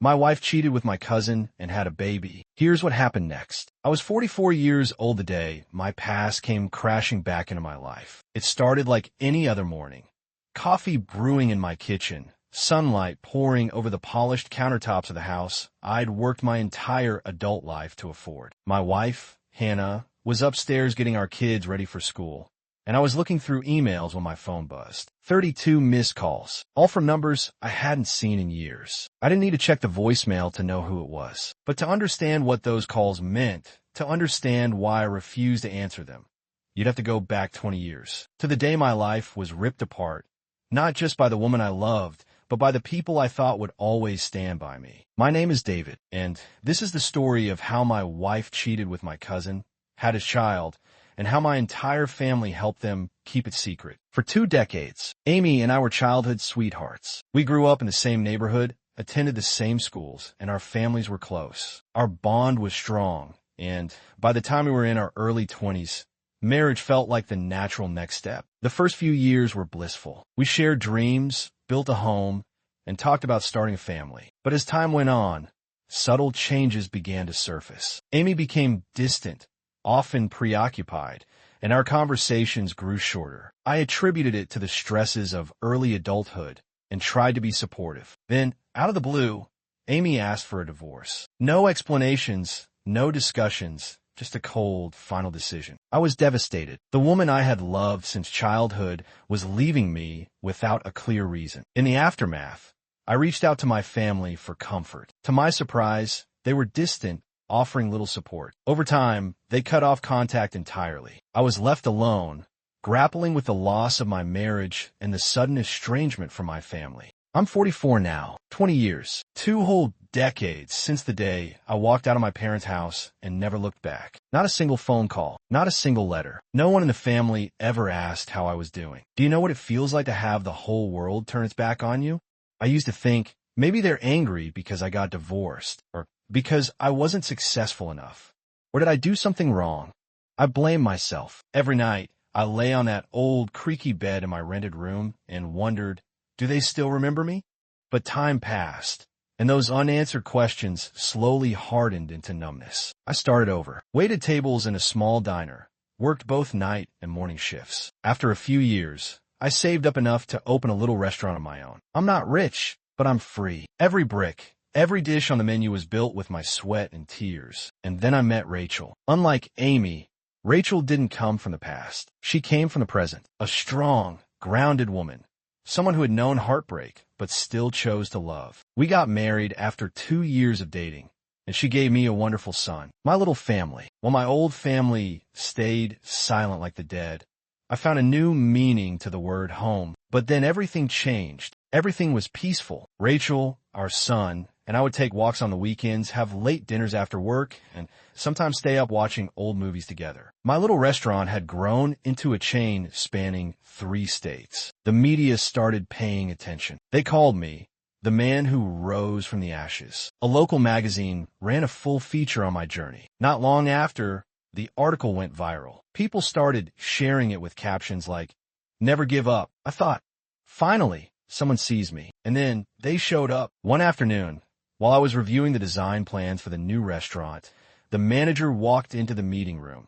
My wife cheated with my cousin and had a baby. Here's what happened next. I was 44 years old the day my past came crashing back into my life. It started like any other morning. Coffee brewing in my kitchen, sunlight pouring over the polished countertops of the house I'd worked my entire adult life to afford. My wife, Hannah, was upstairs getting our kids ready for school, and I was looking through emails when my phone buzzed. 32 missed calls, all from numbers I hadn't seen in years. I didn't need to check the voicemail to know who it was, but to understand what those calls meant, to understand why I refused to answer them, you'd have to go back 20 years, to the day my life was ripped apart, not just by the woman I loved, but by the people I thought would always stand by me. My name is David, and this is the story of how my wife cheated with my cousin, had a child, and how my entire family helped them keep it secret. For 2 decades, Amy and I were childhood sweethearts. We grew up in the same neighborhood, attended the same schools, and our families were close. Our bond was strong, and by the time we were in our early 20s, marriage felt like the natural next step. The first few years were blissful. We shared dreams, built a home, and talked about starting a family. But as time went on, subtle changes began to surface. Amy became distant, often preoccupied, and our conversations grew shorter. I attributed it to the stresses of early adulthood and tried to be supportive. Then, out of the blue, Amy asked for a divorce. No explanations, no discussions, just a cold, final decision. I was devastated. The woman I had loved since childhood was leaving me without a clear reason. In the aftermath, I reached out to my family for comfort. To my surprise, they were distant, offering little support. Over time, they cut off contact entirely. I was left alone, grappling with the loss of my marriage and the sudden estrangement from my family. I'm 44 now, 20 years, 2 whole decades since the day I walked out of my parents' house and never looked back. Not a single phone call, not a single letter. No one in the family ever asked how I was doing. Do you know what it feels like to have the whole world turn its back on you? I used to think, maybe they're angry because I got divorced, or because I wasn't successful enough. Or did I do something wrong? I blame myself. Every night, I lay on that old creaky bed in my rented room and wondered, do they still remember me? But time passed, and those unanswered questions slowly hardened into numbness. I started over, waited tables in a small diner, worked both night and morning shifts. After a few years, I saved up enough to open a little restaurant of my own. I'm not rich, but I'm free. Every brick, every dish on the menu was built with my sweat and tears. And then I met Rachel. Unlike Amy, Rachel didn't come from the past. She came from the present. A strong, grounded woman. Someone who had known heartbreak, but still chose to love. We got married after 2 years of dating, and she gave me a wonderful son. My little family. While my old family stayed silent like the dead, I found a new meaning to the word home. But then everything changed. Everything was peaceful. Rachel, our son, and I would take walks on the weekends, have late dinners after work, and sometimes stay up watching old movies together. My little restaurant had grown into a chain spanning 3 states. The media started paying attention. They called me the man who rose from the ashes. A local magazine ran a full feature on my journey. Not long after, the article went viral. People started sharing it with captions like, "Never give up." I thought, finally, someone sees me. And then they showed up. One afternoon, while I was reviewing the design plans for the new restaurant, the manager walked into the meeting room,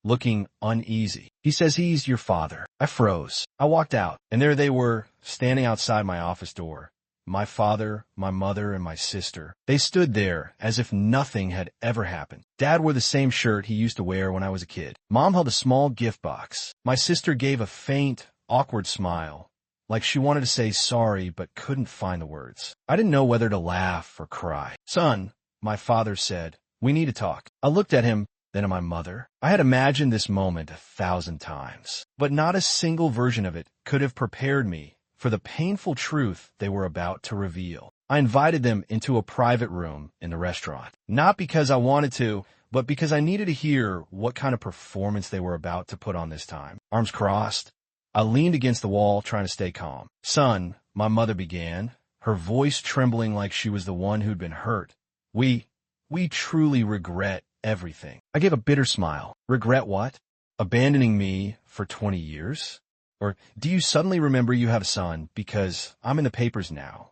looking uneasy. He says, "He's your father." I froze. I walked out, and there they were, standing outside my office door. My father, my mother, and my sister. They stood there as if nothing had ever happened. Dad wore the same shirt he used to wear when I was a kid. Mom held a small gift box. My sister gave a faint, awkward smile, like she wanted to say sorry but couldn't find the words. I didn't know whether to laugh or cry. "Son," my father said, "we need to talk." I looked at him, then at my mother. I had imagined this moment 1,000 times, but not a single version of it could have prepared me for the painful truth they were about to reveal. I invited them into a private room in the restaurant, not because I wanted to, but because I needed to hear what kind of performance they were about to put on this time. Arms crossed, I leaned against the wall, trying to stay calm. "Son," my mother began, her voice trembling like she was the one who'd been hurt. We truly regret everything." I gave a bitter smile. "Regret what? Abandoning me for 20 years? Or do you suddenly remember you have a son because I'm in the papers now?"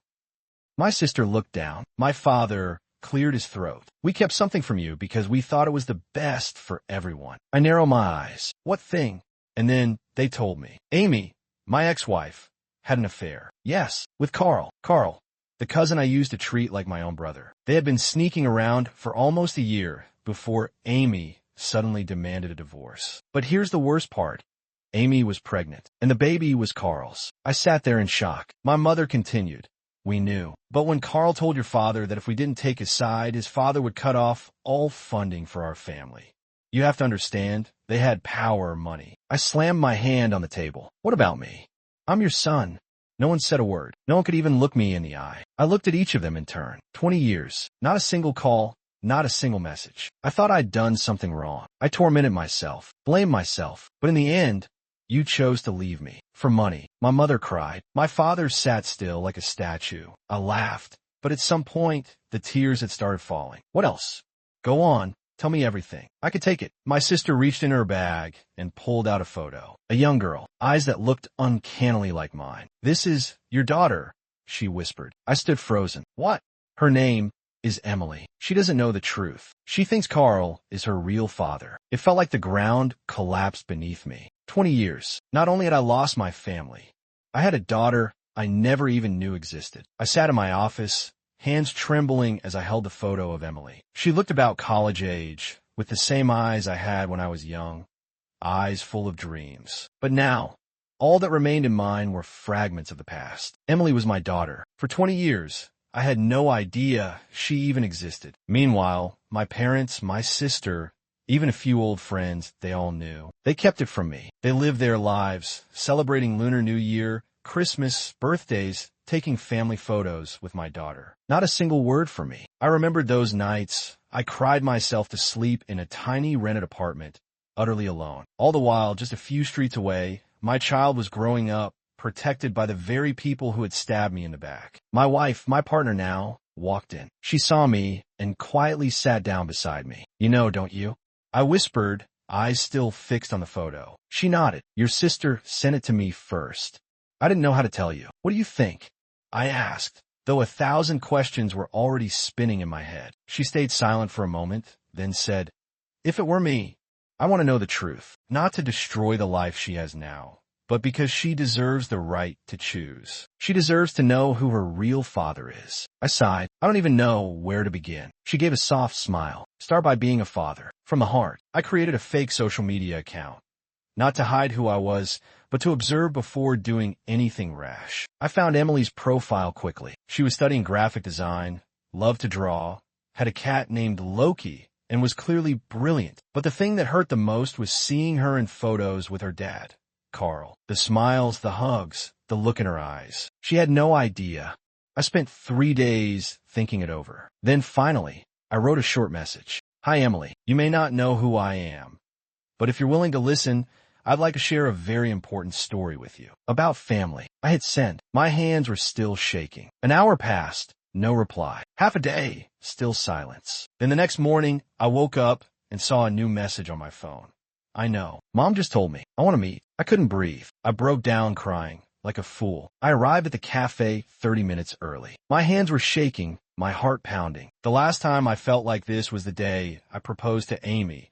My sister looked down. My father cleared his throat. We kept something from you because we thought it was the best for everyone. I narrowed my eyes. What thing? And then they told me. Amy, my ex-wife, had an affair. Yes, with Carl. Carl, the cousin I used to treat like my own brother. They had been sneaking around for almost a year before Amy suddenly demanded a divorce. But here's the worst part. Amy was pregnant, and the baby was Carl's. I sat there in shock. My mother continued. We knew. But when Carl told your father that if we didn't take his side, his father would cut off all funding for our family. You have to understand, they had power or money. I slammed my hand on the table. What about me? I'm your son. No one said a word. No one could even look me in the eye. I looked at each of them in turn. 20 years. Not a single call. Not a single message. I thought I'd done something wrong. I tormented myself. Blamed myself. But in the end, you chose to leave me. For money. My mother cried. My father sat still like a statue. I laughed. But at some point, the tears had started falling. What else? Go on. Tell me everything. I could take it. My sister reached in her bag and pulled out a photo. A young girl. Eyes that looked uncannily like mine. This is your daughter, she whispered. I stood frozen. What? Her name is Emily. She doesn't know the truth. She thinks Carl is her real father. It felt like the ground collapsed beneath me. 20 years. Not only had I lost my family, I had a daughter I never even knew existed. I sat in my office, hands trembling as I held the photo of Emily. She looked about college age, with the same eyes I had when I was young, eyes full of dreams. But now, all that remained in mine were fragments of the past. Emily was my daughter. For 20 years, I had no idea she even existed. Meanwhile, my parents, my sister, even a few old friends, they all knew. They kept it from me. They lived their lives, celebrating Lunar New Year, Christmas, birthdays, taking family photos with my daughter. Not a single word from me. I remembered those nights. I cried myself to sleep in a tiny rented apartment, utterly alone. All the while, just a few streets away, my child was growing up, protected by the very people who had stabbed me in the back. My wife, my partner now, walked in. She saw me and quietly sat down beside me. You know, don't you? I whispered, eyes still fixed on the photo. She nodded. Your sister sent it to me first. I didn't know how to tell you. What do you think? I asked, though 1,000 questions were already spinning in my head. She stayed silent for a moment, then said, if it were me, I want to know the truth, not to destroy the life she has now, but because she deserves the right to choose. She deserves to know who her real father is. I sighed. I don't even know where to begin. She gave a soft smile. Start by being a father. From the heart. I created a fake social media account. Not to hide who I was, but to observe before doing anything rash. I found Emily's profile quickly. She was studying graphic design, loved to draw, had a cat named Loki, and was clearly brilliant. But the thing that hurt the most was seeing her in photos with her dad, Carl. The smiles, the hugs, the look in her eyes. She had no idea. I spent 3 days thinking it over. Then finally, I wrote a short message. Hi, Emily. You may not know who I am, but if you're willing to listen, I'd like to share a very important story with you. About family. I hit send. My hands were still shaking. An hour passed. No reply. Half a day. Still silence. Then the next morning, I woke up and saw a new message on my phone. I know. Mom just told me. I want to meet. I couldn't breathe. I broke down crying, like a fool. I arrived at the cafe 30 minutes early. My hands were shaking, my heart pounding. The last time I felt like this was the day I proposed to Amy,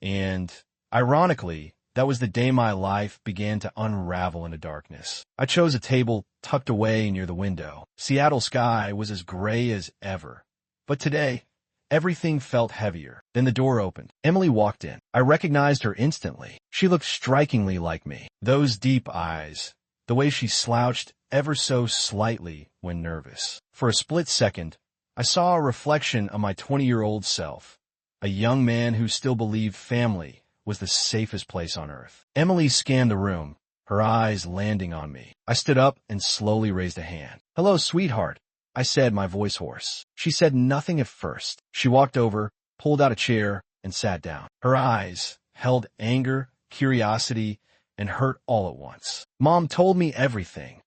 and ironically, that was the day my life began to unravel into darkness. I chose a table tucked away near the window. Seattle sky was as gray as ever. But today, everything felt heavier. Then the door opened. Emily walked in. I recognized her instantly. She looked strikingly like me. Those deep eyes, the way she slouched ever so slightly when nervous. For a split second, I saw a reflection of my 20-year-old self, a young man who still believed family was the safest place on earth. Emily scanned the room, her eyes landing on me. I stood up and slowly raised a hand. Hello, sweetheart, I said, my voice hoarse. She said nothing at first. She walked over, pulled out a chair, and sat down. Her eyes held anger, curiosity, and hurt all at once. Mom told me everything,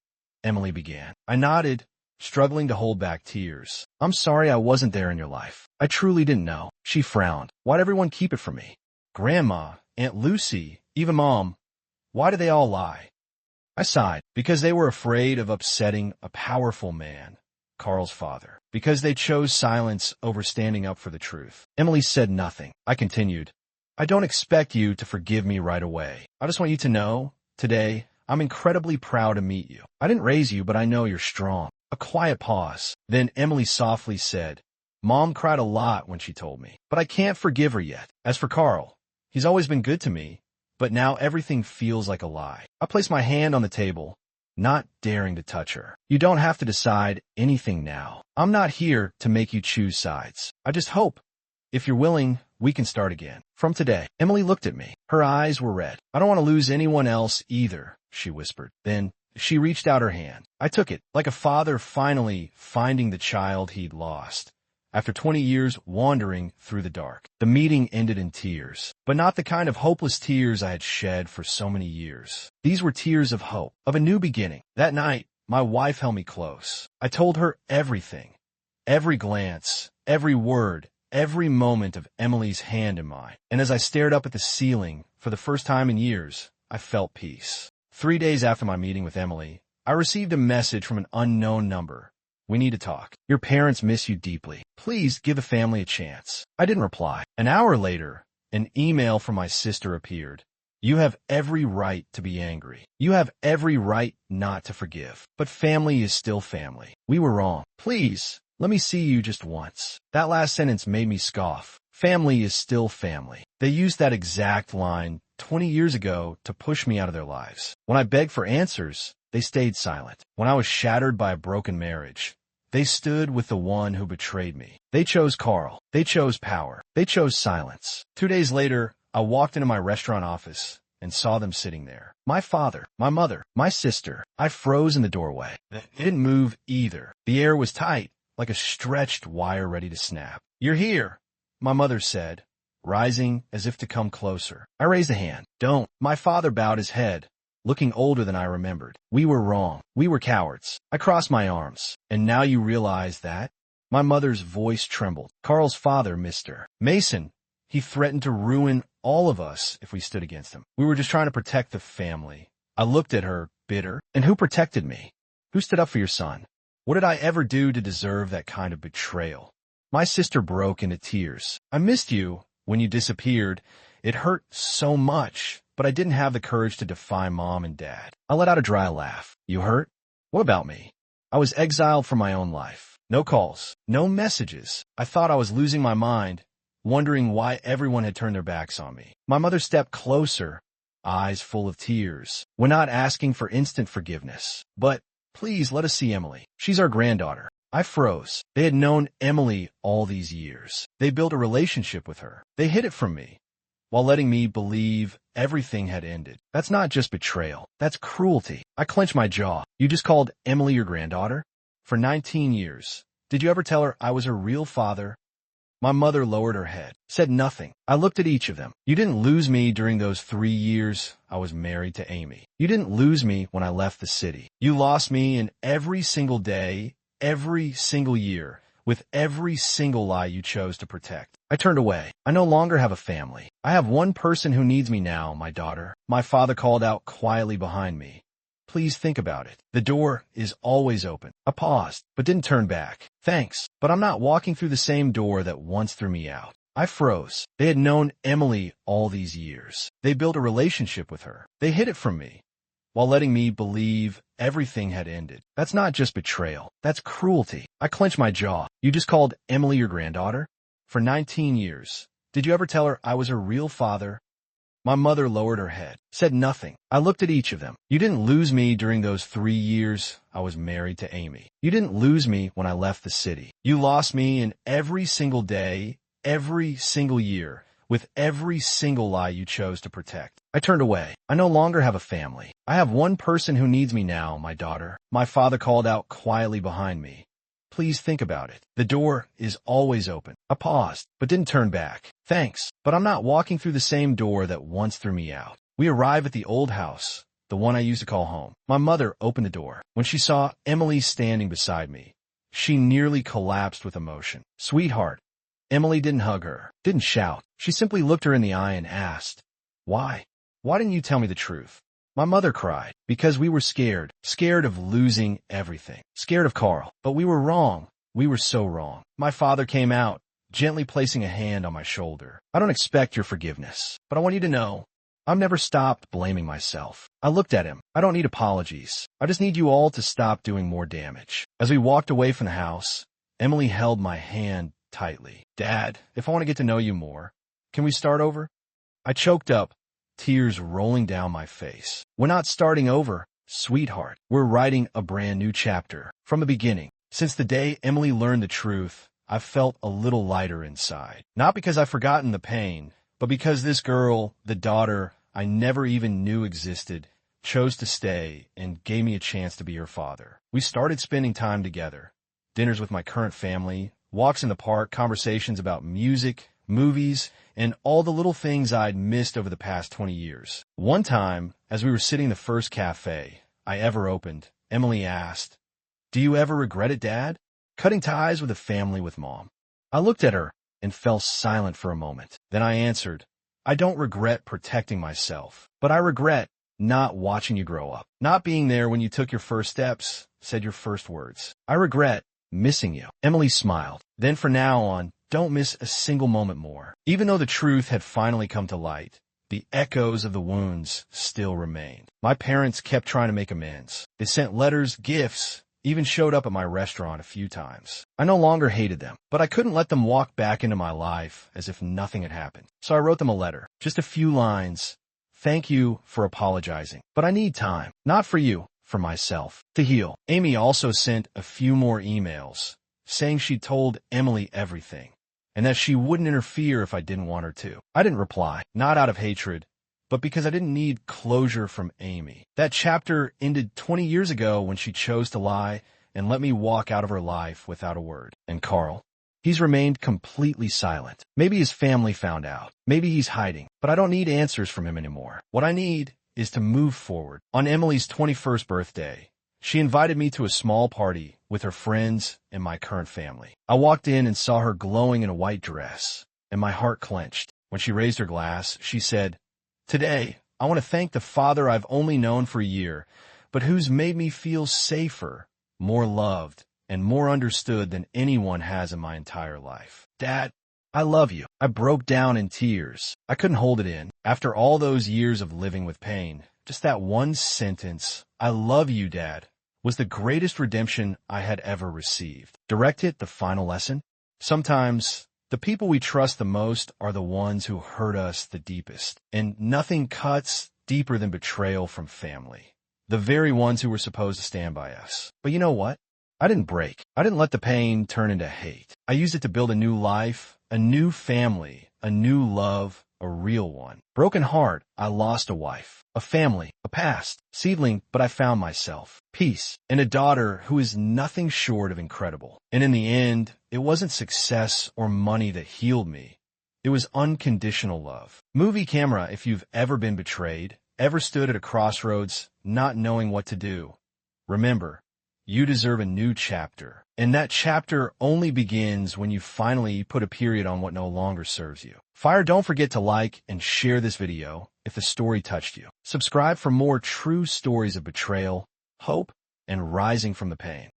Emily began. I nodded, struggling to hold back tears. I'm sorry I wasn't there in your life. I truly didn't know. She frowned. Why'd everyone keep it from me? Grandma, Aunt Lucy, even Mom. Why did they all lie? I sighed. Because they were afraid of upsetting a powerful man, Carl's father, because they chose silence over standing up for the truth. Emily said nothing. I continued, I don't expect you to forgive me right away. I just want you to know, today, I'm incredibly proud to meet you. I didn't raise you, but I know you're strong. A quiet pause. Then Emily softly said, Mom cried a lot when she told me, but I can't forgive her yet. As for Carl, he's always been good to me, but now everything feels like a lie. I placed my hand on the table, not daring to touch her. You don't have to decide anything now. I'm not here to make you choose sides. I just hope, if you're willing, we can start again. From today. Emily looked at me. Her eyes were red. I don't want to lose anyone else either, she whispered. Then she reached out her hand. I took it, like a father finally finding the child he'd lost. After 20 years wandering through the dark, the meeting ended in tears, but not the kind of hopeless tears I had shed for so many years. These were tears of hope, of a new beginning. That night, my wife held me close. I told her everything, every glance, every word, every moment of Emily's hand in mine. And as I stared up at the ceiling for the first time in years, I felt peace. 3 days after my meeting with Emily, I received a message from an unknown number. We need to talk. Your parents miss you deeply. Please give the family a chance. I didn't reply. An hour later, an email from my sister appeared. You have every right to be angry. You have every right not to forgive. But family is still family. We were wrong. Please, let me see you just once. That last sentence made me scoff. Family is still family. They used that exact line 20 years ago to push me out of their lives. When I begged for answers, they stayed silent. When I was shattered by a broken marriage, they stood with the one who betrayed me. They chose Carl. They chose power. They chose silence. 2 days later, I walked into my restaurant office and saw them sitting there. My father, my mother, my sister. I froze in the doorway. They didn't move either. The air was tight, like a stretched wire ready to snap. You're here, my mother said, rising as if to come closer. I raised a hand. Don't. My father bowed his head, looking older than I remembered. We were wrong. We were cowards. I crossed my arms. And now you realize that? My mother's voice trembled. Carl's father, Mr. Mason, he threatened to ruin all of us if we stood against him. We were just trying to protect the family. I looked at her, bitter. And who protected me? Who stood up for your son? What did I ever do to deserve that kind of betrayal? My sister broke into tears. I missed you when you disappeared. It hurt so much, but I didn't have the courage to defy Mom and Dad. I let out a dry laugh. You hurt? What about me? I was exiled from my own life. No calls, no messages. I thought I was losing my mind, wondering why everyone had turned their backs on me. My mother stepped closer, eyes full of tears. We're not asking for instant forgiveness, but please let us see Emily. She's our granddaughter. I froze. They had known Emily all these years. They built a relationship with her. They hid it from me, while letting me believe everything had ended. That's not just betrayal. That's cruelty. I clenched my jaw. You just called Emily your granddaughter? For 19 years. Did you ever tell her I was her real father? My mother lowered her head, said nothing. I looked at each of them. You didn't lose me during those 3 years I was married to Amy. You didn't lose me when I left the city. You lost me in every single day, every single year, with every single lie you chose to protect. I turned away. I no longer have a family. I have one person who needs me now, my daughter. My father called out quietly behind me. Please think about it. The door is always open. I paused, but didn't turn back. Thanks, but I'm not walking through the same door that once threw me out. I froze. They had known Emily all these years. They built a relationship with her. They hid it from me, while letting me believe everything had ended. That's not just betrayal. That's cruelty. I clenched my jaw. You just called Emily your granddaughter? For 19 years. Did you ever tell her I was her real father? My mother lowered her head, said nothing. I looked at each of them. You didn't lose me during those 3 years I was married to Amy. You didn't lose me when I left the city. You lost me in every single day, every single year, with every single lie you chose to protect. I turned away. I no longer have a family. I have one person who needs me now, my daughter. My father called out quietly behind me. Please think about it. The door is always open. I paused, but didn't turn back. Thanks, but I'm not walking through the same door that once threw me out. We arrived at the old house, the one I used to call home. My mother opened the door. When she saw Emily standing beside me, she nearly collapsed with emotion. Sweetheart. Emily didn't hug her, didn't shout. She simply looked her in the eye and asked, Why? Why didn't you tell me the truth? My mother cried because we were scared, scared of losing everything, scared of Carl. But we were wrong. We were so wrong. My father came out, gently placing a hand on my shoulder. I don't expect your forgiveness, but I want you to know I've never stopped blaming myself. I looked at him. I don't need apologies. I just need you all to stop doing more damage. As we walked away from the house, Emily held my hand tightly. Dad, if I want to get to know you more, can we start over? I choked up, tears rolling down my face. We're not starting over, sweetheart. We're writing a brand new chapter from the beginning. Since the day Emily learned the truth, I've felt a little lighter inside. Not because I've forgotten the pain, but because this girl, the daughter I never even knew existed, chose to stay and gave me a chance to be her father. We started spending time together. Dinners with my current family, walks in the park, conversations about music, movies, and all the little things I'd missed over the past 20 years. One time, as we were sitting in the first cafe I ever opened, Emily asked, "Do you ever regret it, Dad? Cutting ties with a family with Mom?" I looked at her and fell silent for a moment. Then I answered, "I don't regret protecting myself, but I regret not watching you grow up, not being there when you took your first steps, said your first words. I regret missing you." Emily smiled. "Then from now on, don't miss a single moment more." Even though the truth had finally come to light, the echoes of the wounds still remained. My parents kept trying to make amends. They sent letters, gifts, even showed up at my restaurant a few times. I no longer hated them, but I couldn't let them walk back into my life as if nothing had happened. So I wrote them a letter, just a few lines. "Thank you for apologizing, but I need time, not for you, for myself, to heal." Amy also sent a few more emails, saying she told Emily everything, and that she wouldn't interfere if I didn't want her to. I didn't reply, not out of hatred, but because I didn't need closure from Amy. That chapter ended 20 years ago when she chose to lie and let me walk out of her life without a word. And Carl? He's remained completely silent. Maybe his family found out. Maybe he's hiding. But I don't need answers from him anymore. What I need is to move forward. On Emily's 21st birthday, she invited me to a small party with her friends and my current family. I walked in and saw her glowing in a white dress, and my heart clenched. When she raised her glass, she said, "Today, I want to thank the father I've only known for a year, but who's made me feel safer, more loved, and more understood than anyone has in my entire life. Dad, I love you." I broke down in tears. I couldn't hold it in. After all those years of living with pain, just that one sentence, "I love you, Dad," was the greatest redemption I had ever received. Direct hit, the final lesson. Sometimes the people we trust the most are the ones who hurt us the deepest, and nothing cuts deeper than betrayal from family, the very ones who were supposed to stand by us. But you know what? I didn't break. I didn't let the pain turn into hate. I used it to build a new life, a new family, a new love, a real one. Broken heart, I lost a wife, a family, a past, seedling, but I found myself, peace, and a daughter who is nothing short of incredible. And in the end, it wasn't success or money that healed me. It was unconditional love. Movie camera, if you've ever been betrayed, ever stood at a crossroads, not knowing what to do, remember, you deserve a new chapter. And that chapter only begins when you finally put a period on what no longer serves you. Fire, don't forget to like and share this video if the story touched you. Subscribe for more true stories of betrayal, hope, and rising from the pain.